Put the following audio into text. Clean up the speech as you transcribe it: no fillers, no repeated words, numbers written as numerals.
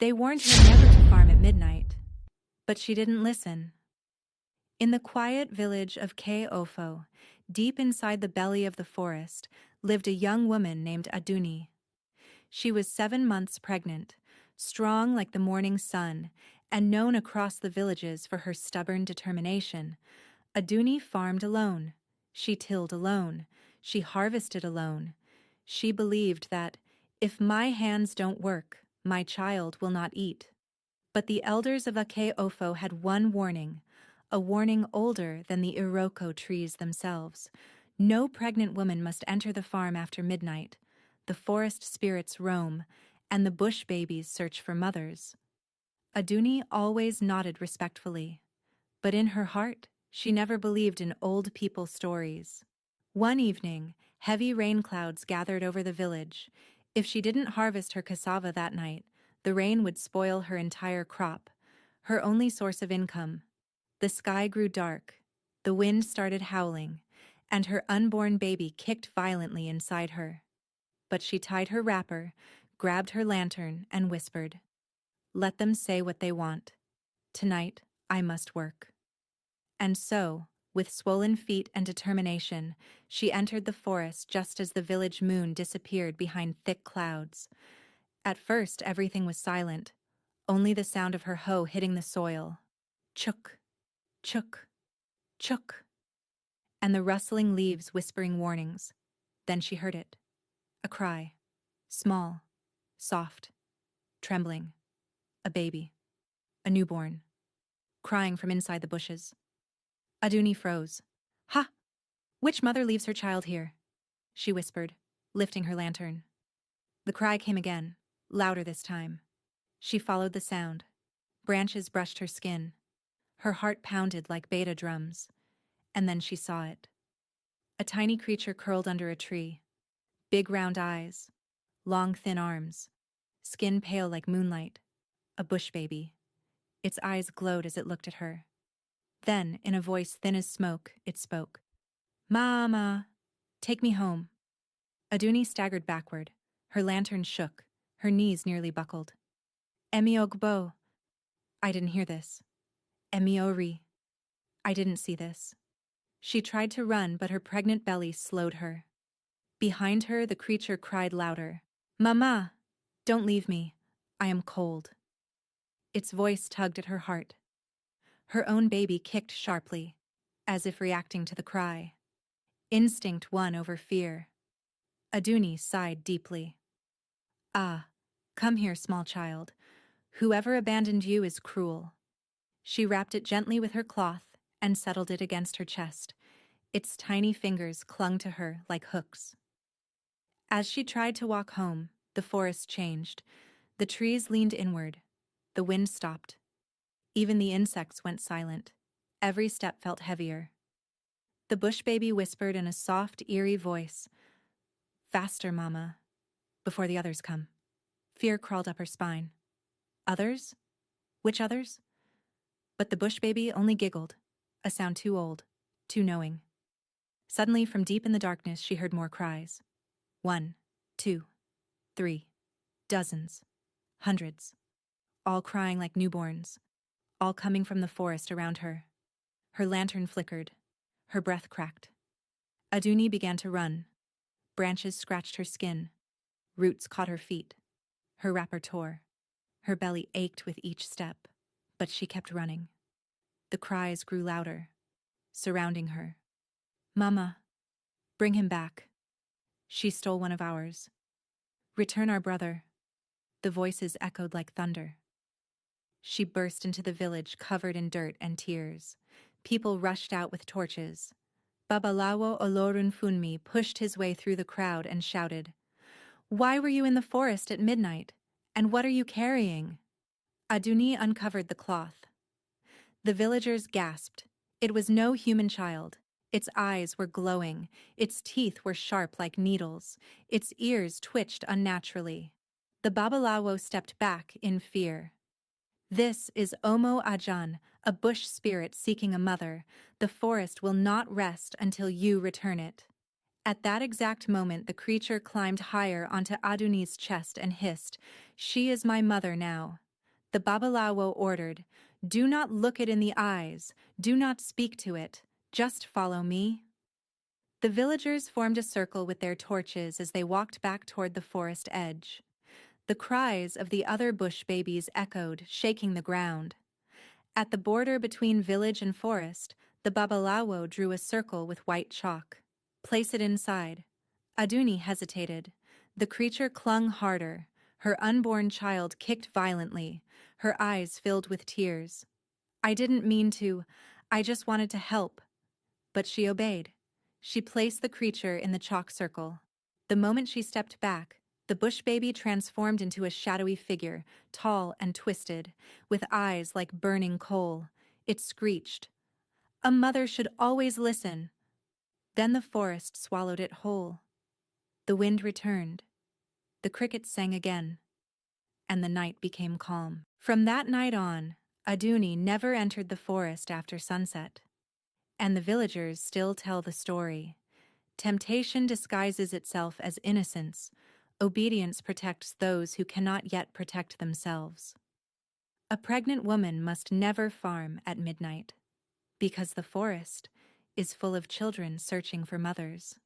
They warned her never to farm at midnight, but she didn't listen. In the quiet village of Ke-Ofo, deep inside the belly of the forest, lived a young woman named Adùnní. She was 7 months pregnant, strong like the morning sun, and known across the villages for her stubborn determination. Adùnní farmed alone. She tilled alone. She harvested alone. She believed that, if my hands don't work, my child will not eat. But the elders of Ke-Ofo had one warning, a warning older than the Iroko trees themselves. No pregnant woman must enter the farm after midnight. The forest spirits roam, and the bush babies search for mothers. Adùnní always nodded respectfully, but in her heart, she never believed in old people stories. One evening, heavy rain clouds gathered over the village. If she didn't harvest her cassava that night, the rain would spoil her entire crop, her only source of income. The sky grew dark, the wind started howling, and her unborn baby kicked violently inside her. But she tied her wrapper, grabbed her lantern, and whispered, "Let them say what they want. Tonight, I must work." And so, with swollen feet and determination, she entered the forest just as the village moon disappeared behind thick clouds. At first, everything was silent, only the sound of her hoe hitting the soil. Chuk, chuk, chuk, and the rustling leaves whispering warnings. Then she heard it. A cry. Small, soft, trembling. A baby. A newborn. Crying from inside the bushes. Adùnní froze. "Ha! Which mother leaves her child here?" she whispered, lifting her lantern. The cry came again, louder this time. She followed the sound. Branches brushed her skin. Her heart pounded like beta drums. And then she saw it. A tiny creature curled under a tree. Big round eyes. Long thin arms. Skin pale like moonlight. A bush baby. Its eyes glowed as it looked at her. Then, in a voice thin as smoke, it spoke. "Mama, take me home." Adùnní staggered backward. Her lantern shook. Her knees nearly buckled. "Emi ogbo." I didn't hear this. "Emi ori." I didn't see this. She tried to run, but her pregnant belly slowed her. Behind her, the creature cried louder. "Mama, don't leave me. I am cold." Its voice tugged at her heart. Her own baby kicked sharply, as if reacting to the cry. Instinct won over fear. Adùnní sighed deeply. "Ah, come here, small child. Whoever abandoned you is cruel." She wrapped it gently with her cloth and settled it against her chest. Its tiny fingers clung to her like hooks. As she tried to walk home, the forest changed. The trees leaned inward. The wind stopped. Even the insects went silent. Every step felt heavier. The bush baby whispered in a soft, eerie voice, "Faster, Mama," before the others come. Fear crawled up her spine. Others? Which others? But the bush baby only giggled, a sound too old, too knowing. Suddenly, from deep in the darkness, she heard more cries. 1, 2, 3, dozens, hundreds, all crying like newborns, all coming from the forest around her. Her lantern flickered. Her breath cracked. Adùnní began to run. Branches scratched her skin. Roots caught her feet. Her wrapper tore. Her belly ached with each step, but she kept running. The cries grew louder, surrounding her. "Mama, bring him back." "She stole one of ours." "Return our brother." The voices echoed like thunder. She burst into the village covered in dirt and tears. People rushed out with torches. Babalawo Olorun Funmi pushed his way through the crowd and shouted, "Why were you in the forest at midnight? And what are you carrying?" Adùnní uncovered the cloth. The villagers gasped. It was no human child. Its eyes were glowing. Its teeth were sharp like needles. Its ears twitched unnaturally. The Babalawo stepped back in fear. "This is Omo Ajan, a bush spirit seeking a mother. The forest will not rest until you return it." At that exact moment, the creature climbed higher onto Adùnní's chest and hissed, "She is my mother now. The Babalawo ordered, "Do not look it in the eyes, do not speak to it, just follow me." The villagers formed a circle with their torches as they walked back toward the forest edge. The cries of the other bush babies echoed, shaking the ground. At the border between village and forest, the Babalawo drew a circle with white chalk. "Place it inside." Adùnní hesitated. The creature clung harder. Her unborn child kicked violently, her eyes filled with tears. "I didn't mean to. I just wanted to help." But she obeyed. She placed the creature in the chalk circle. The moment she stepped back, the bush baby transformed into a shadowy figure, tall and twisted, with eyes like burning coal. It screeched, "A mother should always listen." Then the forest swallowed it whole. The wind returned. The crickets sang again, and the night became calm. From that night on, Adùnní never entered the forest after sunset. And the villagers still tell the story. Temptation disguises itself as innocence. Obedience protects those who cannot yet protect themselves. A pregnant woman must never farm at midnight, because the forest is full of children searching for mothers.